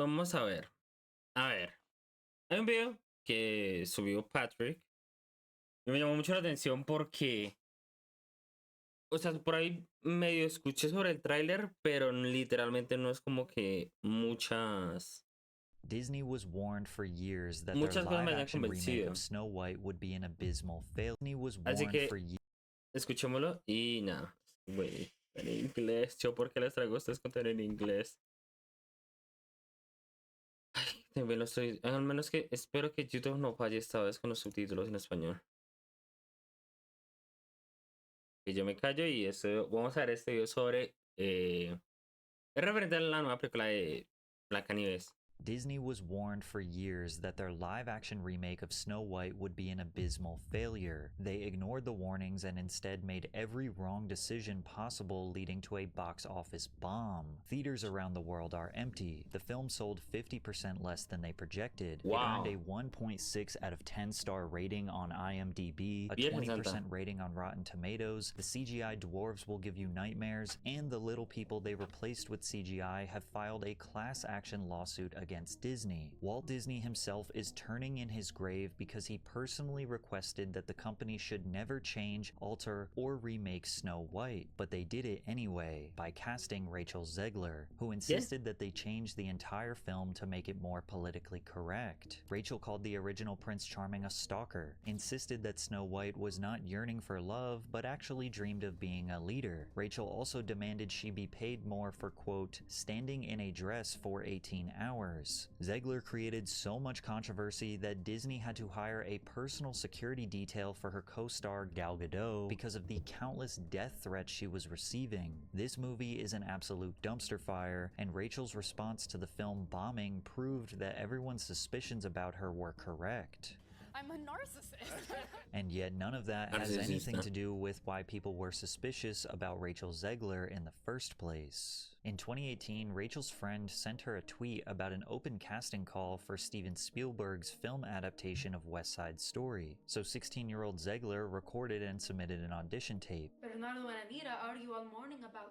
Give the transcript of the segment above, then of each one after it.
vamos a ver. A ver, hay un video que subió Patrick y me llamó mucho la atención porque, o sea, por ahí medio escuché sobre el tráiler, pero literalmente no es como que Disney was warned for years that their muchas cosas me hayan live-action remake convencido. of Snow White would be an abysmal failure. Disney was Así warned que for years. escuchémoslo y nada. Güey, en inglés. Yo, ¿por qué les traigo estos contenido en inglés? Ay, también lo estoy. Al menos que espero que YouTube no falle esta vez con los subtítulos en español. Que yo me callo y vamos a ver este video sobre. Es referente a la nueva película de Blancanieves. Disney was warned for years that their live-action remake of Snow White would be an abysmal failure. They ignored the warnings and instead made every wrong decision possible, leading to a box office bomb. Theaters around the world are empty. The film sold 50% less than they projected. Wow. It earned a 1.6 out of 10 star rating on IMDb, a 20% rating on Rotten Tomatoes. The CGI dwarves will give you nightmares, and the little people they replaced with CGI have filed a class action lawsuit against Disney. Walt Disney himself is turning in his grave because he personally requested that the company should never change, alter, or remake Snow White, but they did it anyway by casting Rachel Zegler, who insisted that they change the entire film to make it more politically correct. Rachel called the original Prince Charming a stalker, insisted that Snow White was not yearning for love, but actually dreamed of being a leader. Rachel also demanded she be paid more for, quote, standing in a dress for 18 hours. Zegler created so much controversy that Disney had to hire a personal security detail for her co-star Gal Gadot because of the countless death threats she was receiving. This movie is an absolute dumpster fire, and Rachel's response to the film bombing proved that everyone's suspicions about her were correct. I'm a narcissist. And yet none of that has anything to do with why people were suspicious about Rachel Zegler in the first place. In 2018, Rachel's friend sent her a tweet about an open casting call for Steven Spielberg's film adaptation of West Side Story. So 16-year-old Zegler recorded and submitted an audition tape. Bernardo and Anita argue all morning about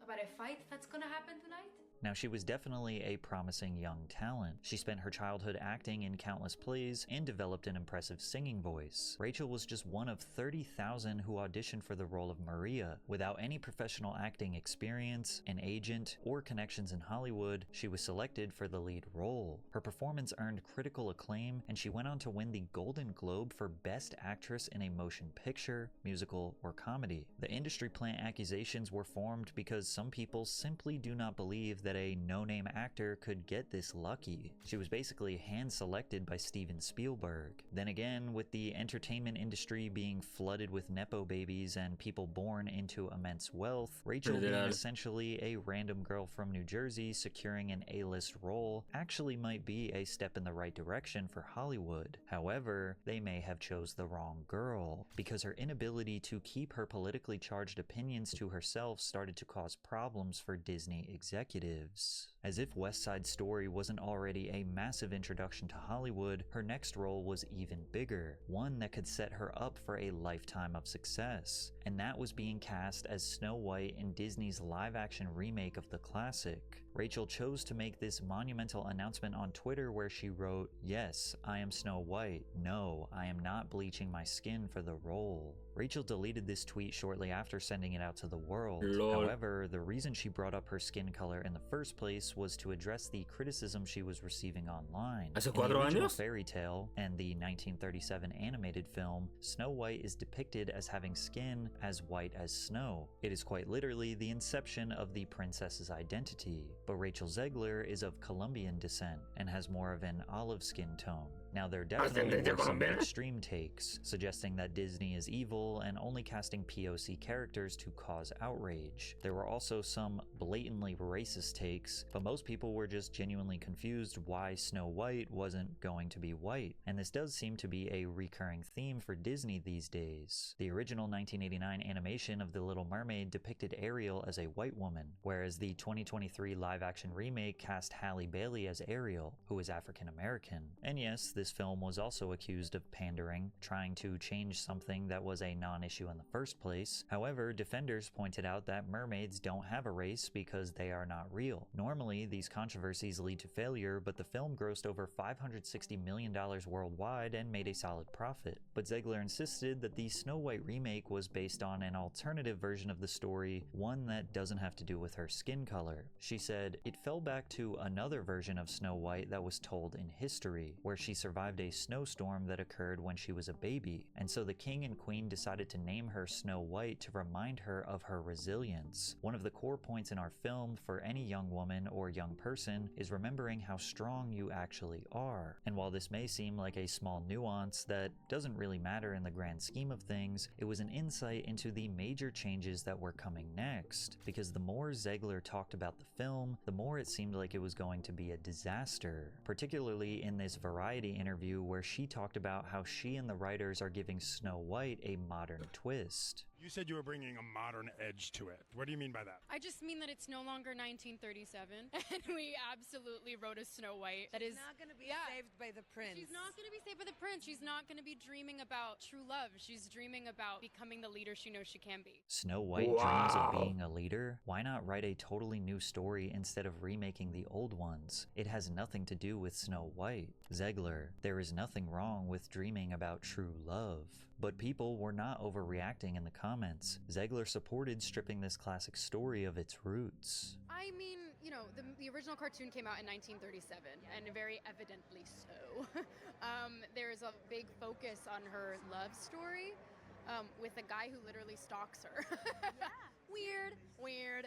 a fight that's gonna happen tonight. Now, she was definitely a promising young talent. She spent her childhood acting in countless plays and developed an impressive singing voice. Rachel was just one of 30,000 who auditioned for the role of Maria. Without any professional acting experience, an agent, or connections in Hollywood, she was selected for the lead role. Her performance earned critical acclaim, and she went on to win the Golden Globe for Best Actress in a Motion Picture, Musical, or Comedy. The industry plant accusations were formed because some people simply do not believe that a no-name actor could get this lucky. She was basically hand-selected by Steven Spielberg. Then again, with the entertainment industry being flooded with nepo babies and people born into immense wealth, Rachel being essentially a random girl from New Jersey securing an A-list role actually might be a step in the right direction for Hollywood. However, they may have chose the wrong girl, because her inability to keep her politically charged opinions to herself started to cause problems for Disney executives. As if West Side Story wasn't already a massive introduction to Hollywood, her next role was even bigger, one that could set her up for a lifetime of success, and that was being cast as Snow White in Disney's live-action remake of the classic. Rachel chose to make this monumental announcement on Twitter where she wrote, "Yes, I am Snow White. No, I am not bleaching my skin for the role." Rachel deleted this tweet shortly after sending it out to the world. However, the reason she brought up her skin color in the first place was to address the criticism she was receiving online. In the original fairy tale and the 1937 animated film, Snow White is depicted as having skin as white as snow. It is quite literally the inception of the princess's identity. But Rachel Zegler is of Colombian descent and has more of an olive skin tone. Now, there definitely were some extreme takes, suggesting that Disney is evil and only casting POC characters to cause outrage. There were also some blatantly racist takes, but most people were just genuinely confused why Snow White wasn't going to be white, and this does seem to be a recurring theme for Disney these days. The original 1989 animation of The Little Mermaid depicted Ariel as a white woman, whereas the 2023 live-action remake cast Halle Bailey as Ariel, who is African American. And yes, this this film was also accused of pandering, trying to change something that was a non-issue in the first place. However, defenders pointed out that mermaids don't have a race because they are not real. Normally, these controversies lead to failure, but the film grossed over $560 million worldwide and made a solid profit. But Zegler insisted that the Snow White remake was based on an alternative version of the story, one that doesn't have to do with her skin color. She said, "It fell back to another version of Snow White that was told in history, where she survived a snowstorm that occurred when she was a baby, and so the king and queen decided to name her Snow White to remind her of her resilience. One of the core points in our film for any young woman or young person is remembering how strong you actually are. And while this may seem like a small nuance that doesn't really matter in the grand scheme of things, it was an insight into the major changes that were coming next, because the more Zegler talked about the film, the more it seemed like it was going to be a disaster, particularly in this Variety interview where she talked about how she and the writers are giving Snow White a modern twist. You said you were bringing a modern edge to it. What do you mean by that? I just mean that it's no longer 1937, and we absolutely wrote a Snow White that is not going to be saved by the prince. She's not going to be saved by the prince. She's not going to be dreaming about true love. She's dreaming about becoming the leader she knows she can be. Snow White dreams of being a leader? Why not write a totally new story instead of remaking the old ones? It has nothing to do with Snow White. Zegler, there is nothing wrong with dreaming about true love. But people were not overreacting in the comments. Zegler supported stripping this classic story of its roots. I mean, you know, the original cartoon came out in 1937, and very evidently so. There is a big focus on her love story with a guy who literally stalks her. Weird.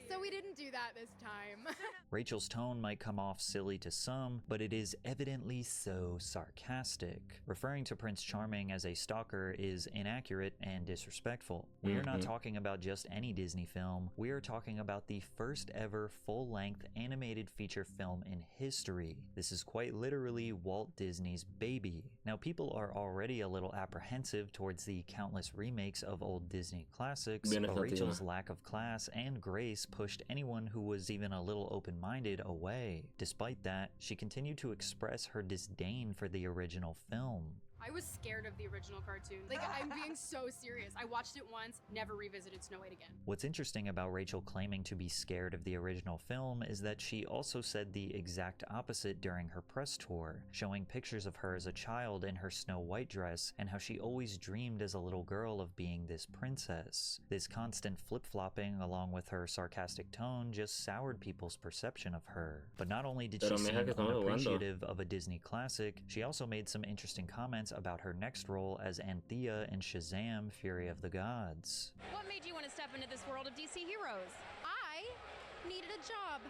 So we didn't do that this time. Rachel's tone might come off silly to some, but it is evidently so sarcastic. Referring to Prince Charming as a stalker is inaccurate and disrespectful. We are not talking about just any Disney film. We are talking about the first ever full-length animated feature film in history. This is quite literally Walt Disney's baby. Now, people are already a little apprehensive towards the countless remakes of old Disney classics, but Rachel's lack of class and grace pushed anyone who was even a little open-minded away. Despite that, she continued to express her disdain for the original film. I was scared of the original cartoon. Like, I'm being so serious. I watched it once, never revisited Snow White again. What's interesting about Rachel claiming to be scared of the original film is that she also said the exact opposite during her press tour, showing pictures of her as a child in her Snow White dress and how she always dreamed as a little girl of being this princess. This constant flip-flopping along with her sarcastic tone just soured people's perception of her. But not only did she seem unappreciative of a Disney classic, she also made some interesting comments about her next role as Anthea in Shazam! Fury of the Gods. What made you want to step into this world of DC heroes? I needed a job.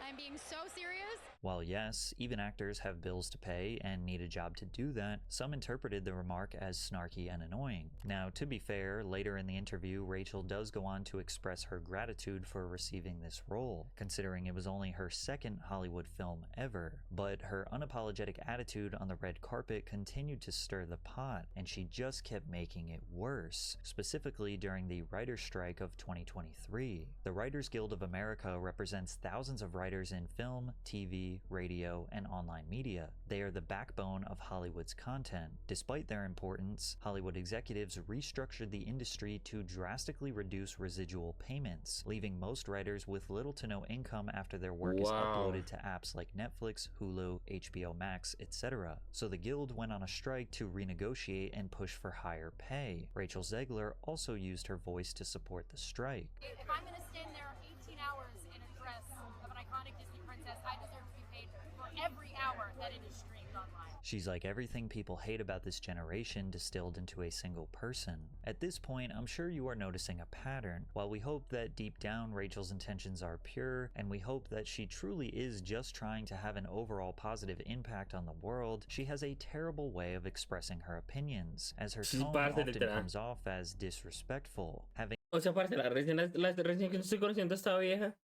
I'm being so serious. While yes, even actors have bills to pay and need a job to do that, some interpreted the remark as snarky and annoying. Now, to be fair, later in the interview, Rachel does go on to express her gratitude for receiving this role, considering it was only her second Hollywood film ever. But her unapologetic attitude on the red carpet continued to stir the pot, and she just kept making it worse, specifically during the writer's strike of 2023. The Writers Guild of America represents thousands of writers in film, TV, radio, and online media. They are the backbone of Hollywood's content. Despite their importance, Hollywood executives restructured the industry to drastically reduce residual payments, leaving most writers with little to no income after their work is uploaded to apps like Netflix, Hulu, HBO Max, etc. So the guild went on a strike to renegotiate and push for higher pay. Rachel Zegler also used her voice to support the strike. If I'm going to stand there 18 hours in a dress of an iconic Disney princess, I deserve to be paid for every hour that it is streamed online. She's like everything people hate about this generation distilled into a single person. At this point, I'm sure you are noticing a pattern. While we hope that deep down Rachel's intentions are pure, and we hope that she truly is just trying to have an overall positive impact on the world, she has a terrible way of expressing her opinions, as her tone often comes off as disrespectful. O sea, parce, la recién que estoy conociendo a esta vieja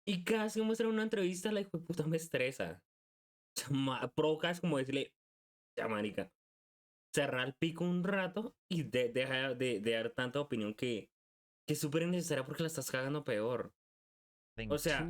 y cada vez que muestra una entrevista, la hijo de puta me estresa. O sea, provocas como decirle, ya marica, cerrar el pico un rato y deja de dar tanta opinión que es súper innecesaria porque la estás cagando peor. O sea,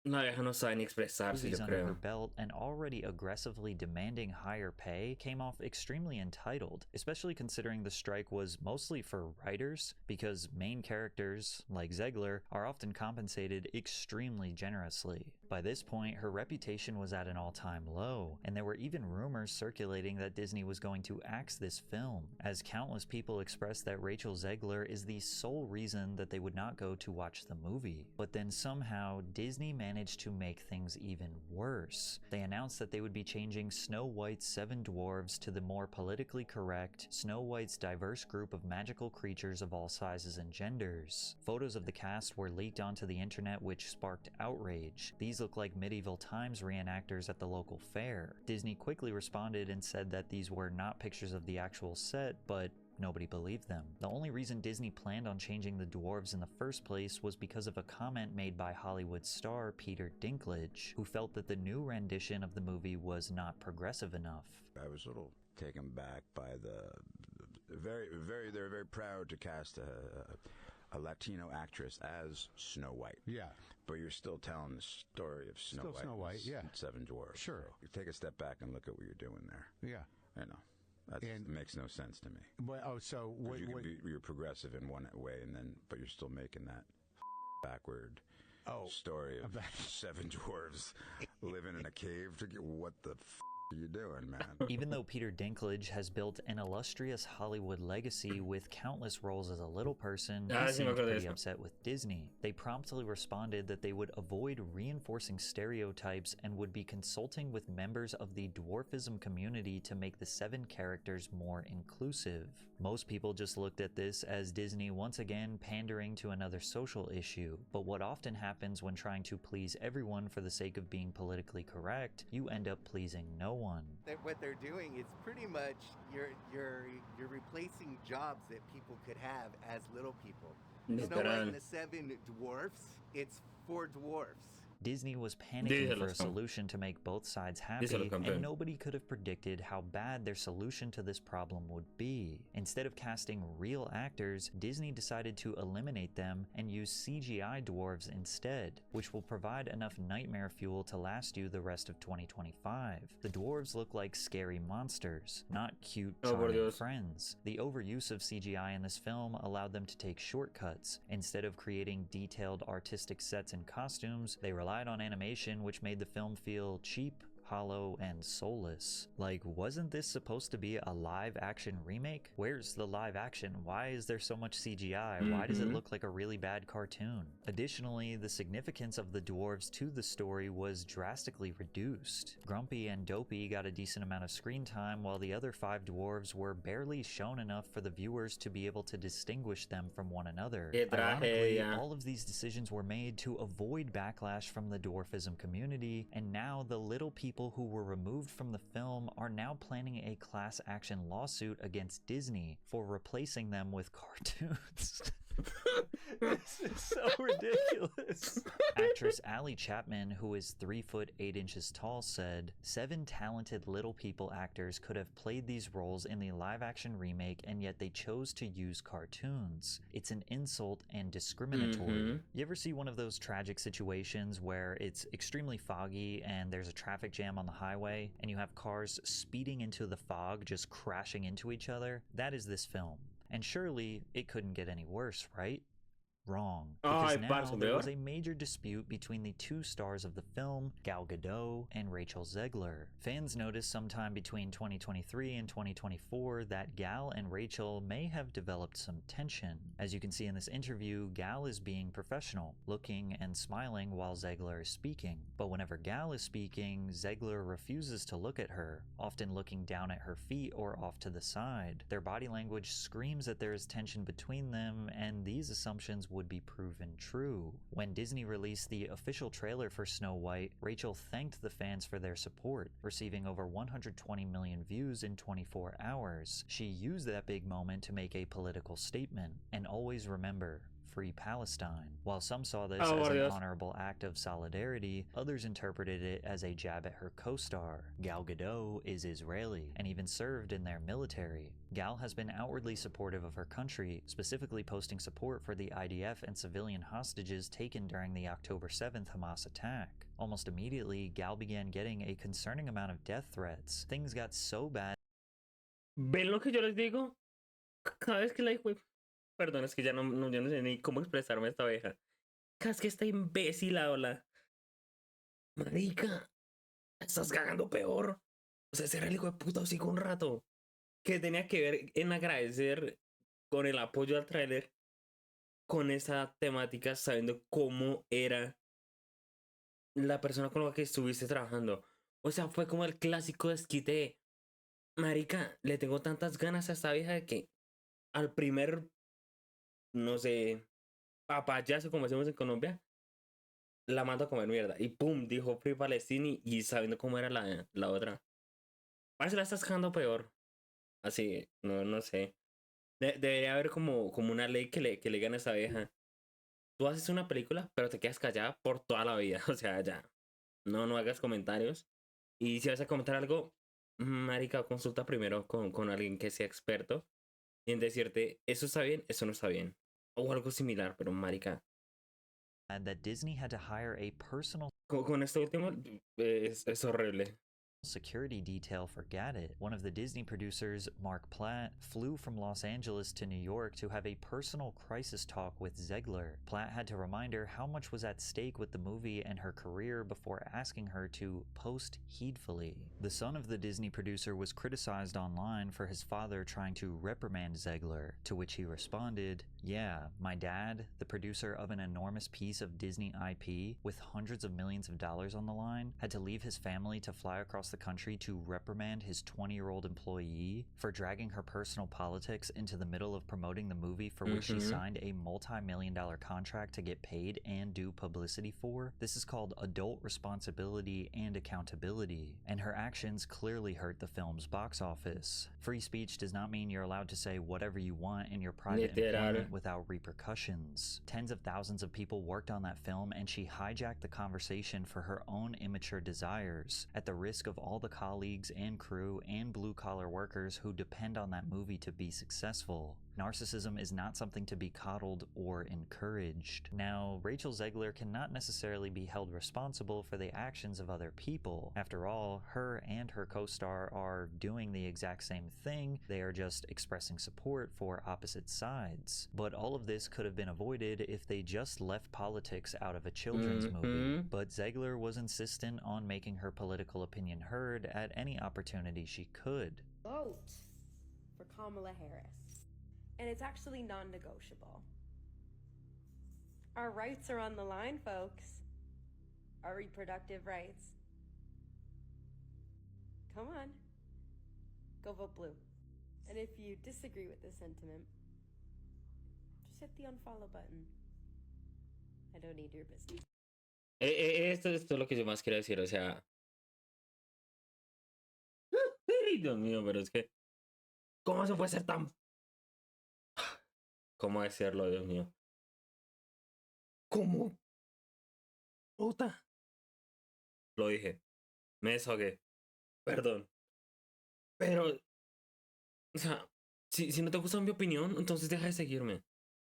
La vieja no sabe ni expresarse, Movies yo under her creo. belt and already aggressively demanding higher pay came off extremely entitled, especially considering the strike was mostly for writers, because main characters, like Zegler, are often compensated extremely generously. By this point, her reputation was at an all-time low, and there were even rumors circulating that Disney was going to axe this film, as countless people expressed that Rachel Zegler is the sole reason that they would not go to watch the movie. But then somehow, Disney managed to make things even worse. They announced that they would be changing Snow White's 7 dwarves to the more politically correct Snow White's diverse group of magical creatures of all sizes and genders. Photos of the cast were leaked onto the internet, which sparked outrage. These look like medieval times reenactors at the local fair. Disney quickly responded and said that these were not pictures of the actual set, but nobody believed them. The only reason Disney planned on changing the dwarves in the first place was because of a comment made by Hollywood star Peter Dinklage, who felt that the new rendition of the movie was not progressive enough. I was a little taken back by they're very proud to cast a Latino actress as Snow White. Yeah. But you're still telling the story of Snow Still White. Snow White, yeah. 7 dwarves. Sure. So you take a step back and look at what you're doing there. Yeah. I know. That makes no sense to me. Well, so what, you're progressive in one way, but you're still making that backward story of 7 dwarves living in a cave. What the are you doing, man? Even though Peter Dinklage has built an illustrious Hollywood legacy with countless roles as a little person, he seemed pretty upset with Disney. They promptly responded that they would avoid reinforcing stereotypes and would be consulting with members of the dwarfism community to make the 7 characters more inclusive. Most people just looked at this as Disney once again pandering to another social issue, but what often happens when trying to please everyone for the sake of being politically correct, you end up pleasing no one. What they're doing is pretty much you're replacing jobs that people could have as little people. Snow White and the 7 dwarfs, it's 4 dwarfs. Disney was panicking for a solution to make both sides happy, and nobody could have predicted how bad their solution to this problem would be. Instead of casting real actors, Disney decided to eliminate them and use CGI dwarves instead, which will provide enough nightmare fuel to last you the rest of 2025. The dwarves look like scary monsters, not cute, charming friends. The overuse of CGI in this film allowed them to take shortcuts. Instead of creating detailed artistic sets and costumes, they relied on animation, which made the film feel cheap, hollow, and soulless. Like, wasn't this supposed to be a live-action remake? Where's the live action? Why is there so much CGI? Why does it look like a really bad cartoon? Additionally, the significance of the dwarves to the story was drastically reduced. Grumpy and Dopey got a decent amount of screen time, while the other 5 dwarves were barely shown enough for the viewers to be able to distinguish them from one another. Ironically, all of these decisions were made to avoid backlash from the dwarfism community, and now the little people who were removed from the film are now planning a class action lawsuit against Disney for replacing them with cartoons. This is so ridiculous. Actress Allie Chapman, who is 3 foot 8 inches tall, said, 7 talented little people actors could have played these roles in the live action remake, and yet they chose to use cartoons. It's an insult and discriminatory. You ever see one of those tragic situations where it's extremely foggy and there's a traffic jam on the highway and you have cars speeding into the fog just crashing into each other? That is this film. And surely it couldn't get any worse, right? Wrong. Because now there was a major dispute between the 2 stars of the film, Gal Gadot and Rachel Zegler. Fans noticed sometime between 2023 and 2024 that Gal and Rachel may have developed some tension. As you can see in this interview, Gal is being professional, looking and smiling while Zegler is speaking. But whenever Gal is speaking, Zegler refuses to look at her, often looking down at her feet or off to the side. Their body language screams that there is tension between them, and these assumptions would be proven true. When Disney released the official trailer for Snow White, Rachel thanked the fans for their support, receiving over 120 million views in 24 hours. She used that big moment to make a political statement. And always remember, free Palestine. While some saw this Oh, as por an Dios. honorable act of solidarity, others interpreted it as a jab at her co-star. Gal Gadot is Israeli and even served in their military. Gal has been outwardly supportive of her country, specifically posting support for the IDF and civilian hostages taken during the October 7th Hamas attack. Almost immediately, Gal began getting a concerning amount of death threats. Things got so bad. ¿Ven lo que yo les digo? Cada vez que la hijo... Perdón, es que ya yo no sé ni cómo expresarme a esta vieja. Cada vez que esta imbécil habla. Marica, estás cagando peor. O sea, ser el hijo de puta hocico un rato. Que tenía que ver en agradecer con el apoyo al tráiler, con esa temática, sabiendo cómo era la persona con la que estuviste trabajando. O sea, fue como el clásico desquite de, marica, le tengo tantas ganas a esta vieja de que al primer, no sé, papayazo, como decimos en Colombia, la mando a comer mierda. Y pum, dijo Free Palestine y sabiendo cómo era la otra. Parece que la estás cagando peor. Así, no sé. Debería haber como una ley que le gane a esa vieja. Tú haces una película, pero te quedas callada por toda la vida. O sea, ya. No hagas comentarios. Y si vas a comentar algo, marica, consulta primero con alguien que sea experto y en decirte, eso está bien, eso no está bien. O algo similar, pero marica. That Disney had to hire a personal Con esto último, es horrible. security detail for Gadget. One of the Disney producers, Mark Platt, flew from Los Angeles to New York to have a personal crisis talk with Zegler. Platt had to remind her how much was at stake with the movie and her career before asking her to post heedfully. The son of the Disney producer was criticized online for his father trying to reprimand Zegler, to which he responded, "Yeah, my dad, the producer of an enormous piece of Disney IP with hundreds of millions of dollars on the line, had to leave his family to fly across the country to reprimand his 20-year-old employee for dragging her personal politics into the middle of promoting the movie for which she signed a multi-million-dollar contract to get paid and do publicity for. This is called adult responsibility and accountability, and her actions clearly hurt the film's box office. Free speech does not mean you're allowed to say whatever you want in your private employment without repercussions. Tens of thousands of people worked on that film, and she hijacked the conversation for her own immature desires, at the risk of all the colleagues and crew and blue-collar workers who depend on that movie to be successful. Narcissism is not something to be coddled or encouraged. Now, Rachel Zegler cannot necessarily be held responsible for the actions of other people. After all, her and her co-star are doing the exact same thing, they are just expressing support for opposite sides. But all of this could have been avoided if they just left politics out of a children's movie. But Zegler was insistent on making her political opinion heard at any opportunity she could. Vote for Kamala Harris. And it's actually non-negotiable. Our rights are on the line, folks. Our reproductive rights. Come on. Go vote blue. And if you disagree with this sentiment, just hit the unfollow button. I don't need your business. Esto es lo que yo más quiero decir, o sea... Ay, Dios mío, pero es que... ¿Cómo se puede ser tan... ¿Cómo decirlo, Dios mío? ¿Cómo? Puta. Lo dije. Me desahogué. Perdón. Pero... O sea, si no te gusta mi opinión, entonces deja de seguirme.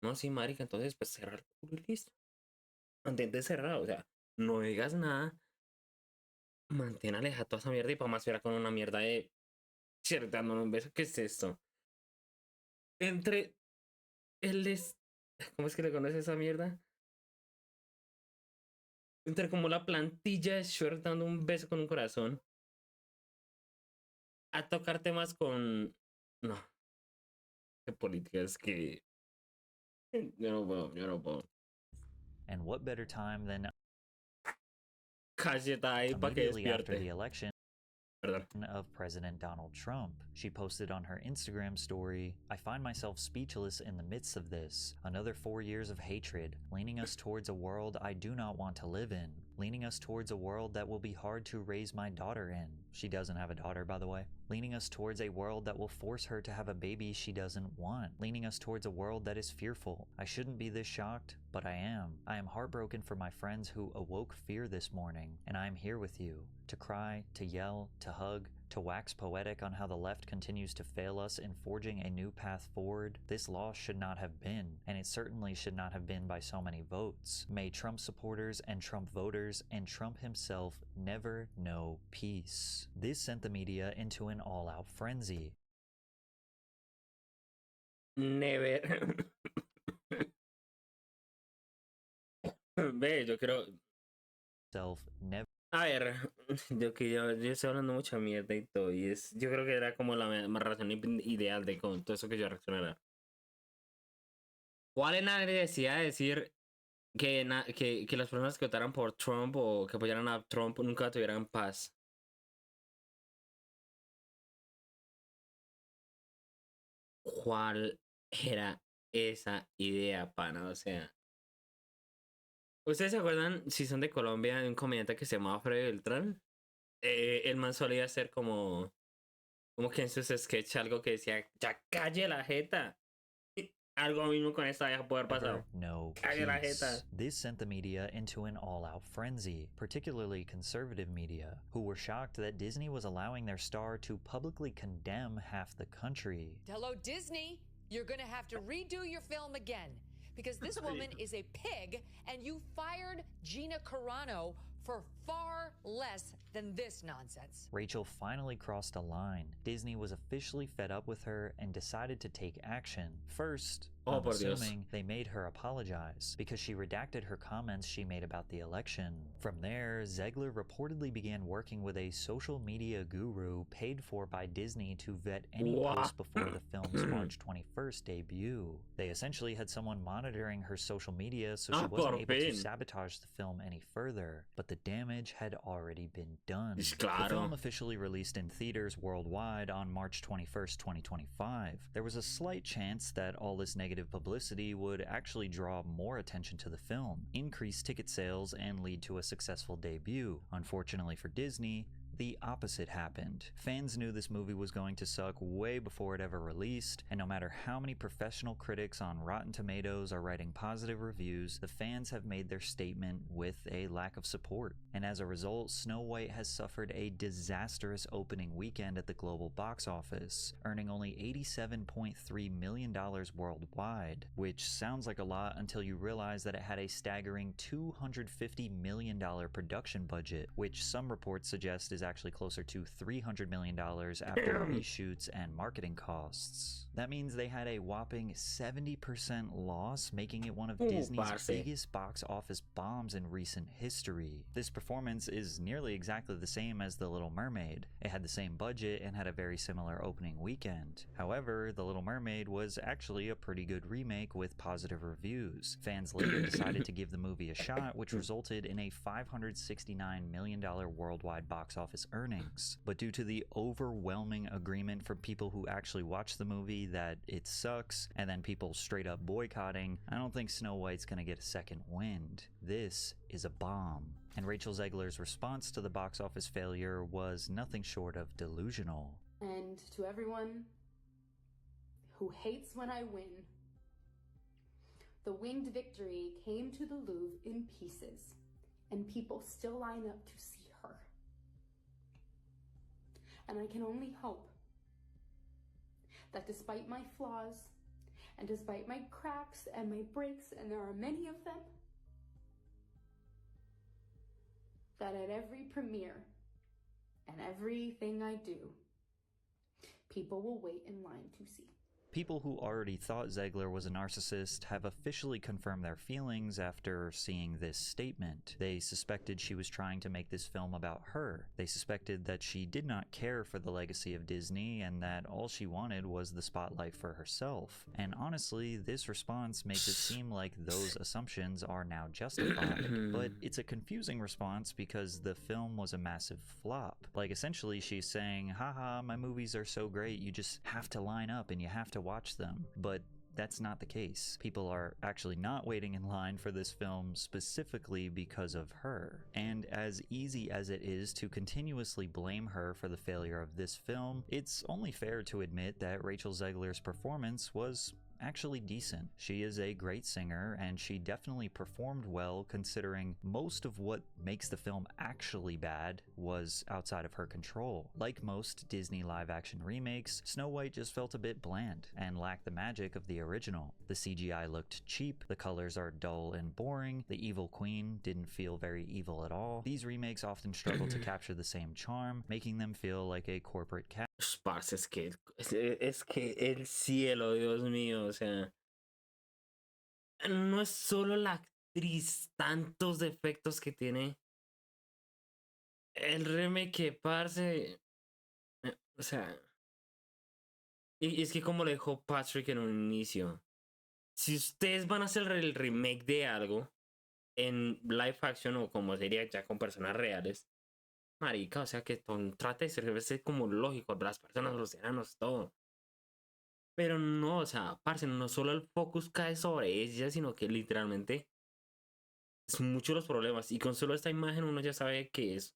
No, sí, marica, entonces pues cerrar el culo y listo. Mantente cerrado, o sea, no digas nada. Mantén alejada toda esa mierda y para más fuera con una mierda de... dándole un beso. ¿Qué es esto? Entre... ¿Cómo es que le conoce esa mierda? Entre como la plantilla de Shrek dando un beso con un corazón. A tocar temas con... No. Qué política es que... Yo no puedo. And what better time than Cacheta ahí para que immediately after the despierte. election of President Donald Trump. She posted on her Instagram story, "I find myself speechless in the midst of this. Another 4 years of hatred, leaning us towards a world I do not want to live in. Leaning us towards a world that will be hard to raise my daughter in." She doesn't have a daughter, by the way. leaning us towards a world that will force her to have a baby she doesn't want, leaning us towards a world that is fearful. I shouldn't be this shocked, but I am. I am heartbroken for my friends who awoke fear this morning, and I am here with you, to cry, to yell, to hug, to wax poetic on how the left continues to fail us in forging a new path forward. This loss should not have been, and it certainly should not have been by so many votes. May Trump supporters and Trump voters and Trump himself never know peace. This sent the media into an all-out frenzy. Never. Ve, yo creo. Never. A ver, yo estoy hablando mucha mierda y todo, y yo creo que era como la razón ideal de con todo eso que yo reaccionara. ¿Cuál es la necesidad de decir que las personas que votaran por Trump o que apoyaran a Trump nunca tuvieran paz? ¿Cuál era esa idea, pana? O sea, ¿ustedes se acuerdan, si son de Colombia, de un comediante que se llamaba Freddy Beltrán? El man solía hacer como que en sus sketches algo que decía, ya calle la jeta. Algo mismo con esta vieja puede haber pasado. No Calle la peace. jeta. This sent the media into an all-out frenzy, particularly conservative media, who were shocked that Disney was allowing their star to publicly condemn half the country. Hello, Disney. You're gonna have to redo your film again because this woman is a pig and you fired Gina Carano for far less than this nonsense. Rachel finally crossed a line. Disney was officially fed up with her and decided to take action. First, I'm assuming they made her apologize because she redacted her comments she made about the election. From there, Zegler reportedly began working with a social media guru paid for by Disney to vet any posts before the film's March 21st debut. They essentially had someone monitoring her social media so she wasn't able to sabotage the film any further, but the damage had already been done. The film officially released in theaters worldwide on March 21st, 2025. There was a slight chance that all this negative publicity would actually draw more attention to the film, increase ticket sales, and lead to a successful debut. Unfortunately for Disney, the opposite happened. Fans knew this movie was going to suck way before it ever released, and no matter how many professional critics on Rotten Tomatoes are writing positive reviews, the fans have made their statement with a lack of support. And as a result, Snow White has suffered a disastrous opening weekend at the global box office, earning only $87.3 million worldwide, which sounds like a lot until you realize that it had a staggering $250 million production budget, which some reports suggest is actually closer to $300 million after reshoots and marketing costs. That means they had a whopping 70% loss, making it one of Disney's biggest box office bombs in recent history. This performance is nearly exactly the same as The Little Mermaid. It had the same budget and had a very similar opening weekend. However, The Little Mermaid was actually a pretty good remake with positive reviews. Fans later decided to give the movie a shot, which resulted in a $569 million worldwide box office earnings. But due to the overwhelming agreement from people who actually watched the movie that it sucks, and then people straight up boycotting, I don't think Snow White's gonna get a second wind. This is a bomb. And Rachel Zegler's response to the box office failure was nothing short of delusional. And to everyone who hates when I win, the winged victory came to the Louvre in pieces, and people still line up to see her. And I can only hope that despite my flaws, and despite my cracks and my breaks, and there are many of them, that at every premiere and everything I do, people will wait in line to see. People who already thought Zegler was a narcissist have officially confirmed their feelings after seeing this statement. They suspected she was trying to make this film about her. They suspected that she did not care for the legacy of Disney and that all she wanted was the spotlight for herself. And honestly, this response makes it seem like those assumptions are now justified. But it's a confusing response because the film was a massive flop. Like, essentially she's saying, haha, my movies are so great, you just have to line up and you have to watch them. But that's not the case. People are actually not waiting in line for this film specifically because of her. And as easy as it is to continuously blame her for the failure of this film, it's only fair to admit that Rachel Zegler's performance was actually decent. She is a great singer, and she definitely performed well considering most of what makes the film actually bad was outside of her control. Like most Disney live-action remakes, Snow White just felt a bit bland and lacked the magic of the original. The CGI looked cheap, the colors are dull and boring, the evil queen didn't feel very evil at all. These remakes often struggle to capture the same charm, making them feel like a corporate Parce, es que el cielo, Dios mío, o sea, no es solo la actriz, tantos defectos que tiene el remake, parce, o sea, y es que como lo dijo Patrick en un inicio, si ustedes van a hacer el remake de algo en live action o como sería ya con personas reales, marica, o sea, que trate de ser como lógico, las personas, los océanos, todo. Pero no, o sea, parce, no solo el focus cae sobre ella, sino que literalmente es mucho los problemas. Y con solo esta imagen uno ya sabe que es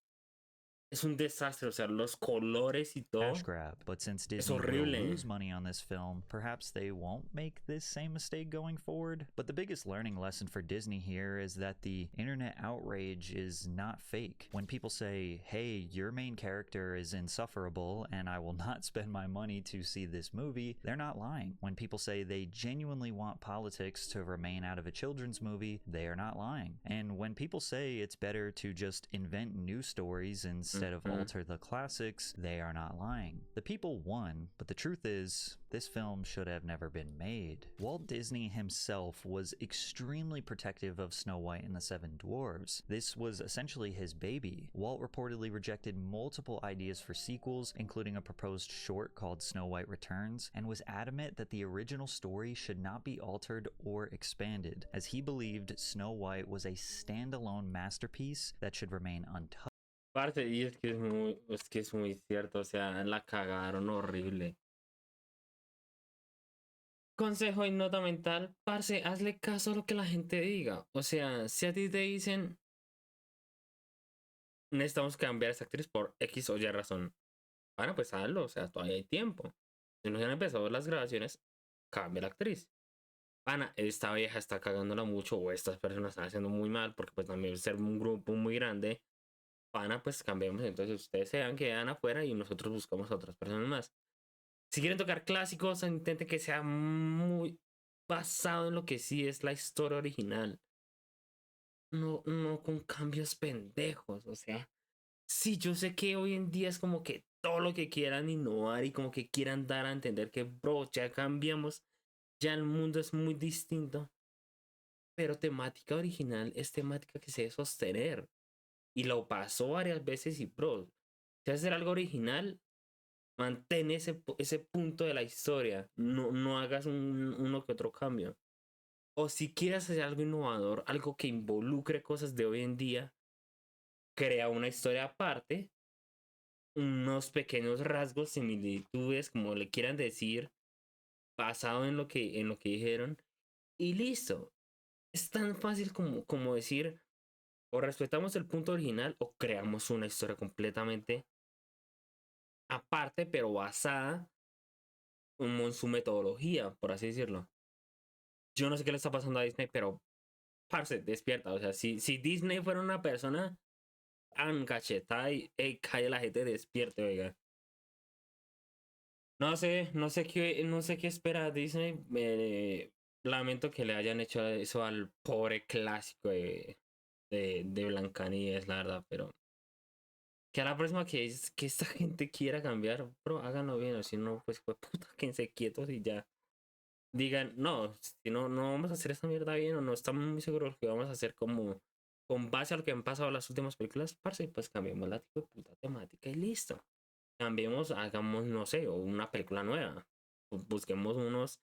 un desastre, o sea, los colores y todo. cash grab. But since Es Disney will horrible. lose money on this film, perhaps they won't make this same mistake going forward. But the biggest learning lesson for Disney here is that the internet outrage is not fake. When people say, hey, your main character is insufferable and I will not spend my money to see this movie, they're not lying. When people say they genuinely want politics to remain out of a children's movie, they are not lying. And when people say it's better to just invent new stories instead of alter the classics, they are not lying. The people won, but the truth is, this film should have never been made. Walt Disney himself was extremely protective of Snow White and the Seven Dwarfs. This was essentially his baby. Walt reportedly rejected multiple ideas for sequels, including a proposed short called Snow White Returns, and was adamant that the original story should not be altered or expanded, as he believed Snow White was a standalone masterpiece that should remain untouched. Parce, y es que es muy cierto, o sea, la cagaron horrible. Consejo y nota mental, parce, hazle caso a lo que la gente diga. O sea, si a ti te dicen, necesitamos cambiar a esa actriz por X o Y razón, bueno, pues hazlo, o sea, todavía hay tiempo. Si no se han empezado las grabaciones, cambia la actriz. Ana, esta vieja está cagándola mucho o estas personas están haciendo muy mal porque pues también ser un grupo muy grande. Ana, pues cambiemos. Entonces ustedes se van, quedan afuera y nosotros buscamos a otras personas más. Si quieren tocar clásicos, intenten que sea muy basado en lo que sí es la historia original. No con cambios pendejos. O sea, sí, yo sé que hoy en día es como que todo lo que quieran innovar y como que quieran dar a entender que, bro, ya cambiamos. Ya el mundo es muy distinto. Pero temática original es temática que se debe sostener. Y lo pasó varias veces y, bro, si hacer algo original, mantén ese punto de la historia. No hagas uno que otro cambio. O si quieres hacer algo innovador, algo que involucre cosas de hoy en día, crea una historia aparte, unos pequeños rasgos, similitudes, como le quieran decir, basado en lo que dijeron, y listo. Es tan fácil como decir, o respetamos el punto original o creamos una historia completamente aparte, pero basada como en su metodología, por así decirlo. Yo no sé qué le está pasando a Disney, pero parce, despierta. O sea, si Disney fuera una persona cachetada y cae la gente, despierte, oiga. No sé qué espera Disney. Lamento que le hayan hecho eso al pobre clásico de Blancanieves, la verdad, pero que a la próxima que esta gente quiera cambiar, bro, háganlo bien, o si no, pues puta, quédense quietos y ya. Digan, no, si no vamos a hacer esta mierda bien o no estamos muy seguros de lo que vamos a hacer como con base a lo que han pasado en las últimas películas, parce, pues cambiemos la tipo de puta temática y listo. Cambiemos, hagamos, no sé, una película nueva. Busquemos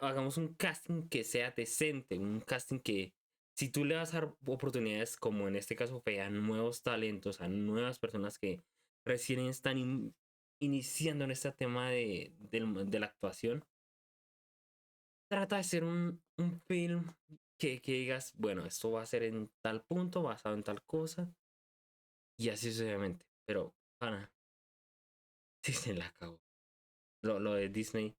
hagamos un casting que sea decente, un casting que si tú le vas a dar oportunidades, como en este caso fue a nuevos talentos, a nuevas personas que recién están iniciando en este tema de la actuación, trata de ser un film que digas, bueno, esto va a ser en tal punto, basado en tal cosa, y así sucesivamente. Pero, pana, sí se la acabó. Lo de Disney.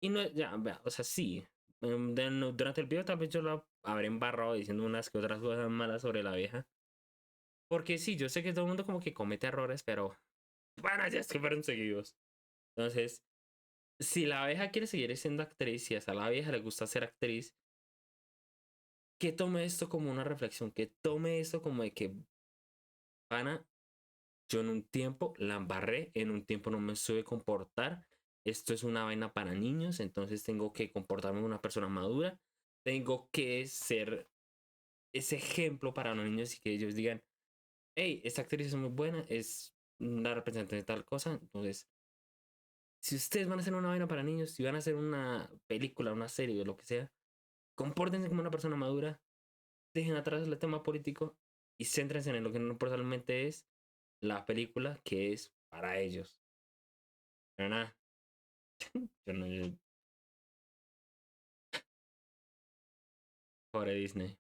Y no, ya, vea, o sea, sí. Durante el video tal vez yo lo habré embarrado diciendo unas que otras cosas malas sobre la vieja. Porque sí, yo sé que todo el mundo como que comete errores, pero, pana, ya es que fueron seguidos. Entonces, si la vieja quiere seguir siendo actriz, si a la vieja le gusta ser actriz, que tome esto como una reflexión, que tome esto como de que, pana, yo en un tiempo la embarré, en un tiempo no me supe comportar, esto es una vaina para niños, entonces tengo que comportarme como una persona madura, tengo que ser ese ejemplo para los niños y que ellos digan, hey, esta actriz es muy buena, es una representante de tal cosa, entonces, si ustedes van a hacer una vaina para niños, si van a hacer una película, una serie o lo que sea, compórtense como una persona madura, dejen atrás el tema político y céntrense en lo que no personalmente es la película que es para ellos. Pero nada, yo no. Pobre Disney.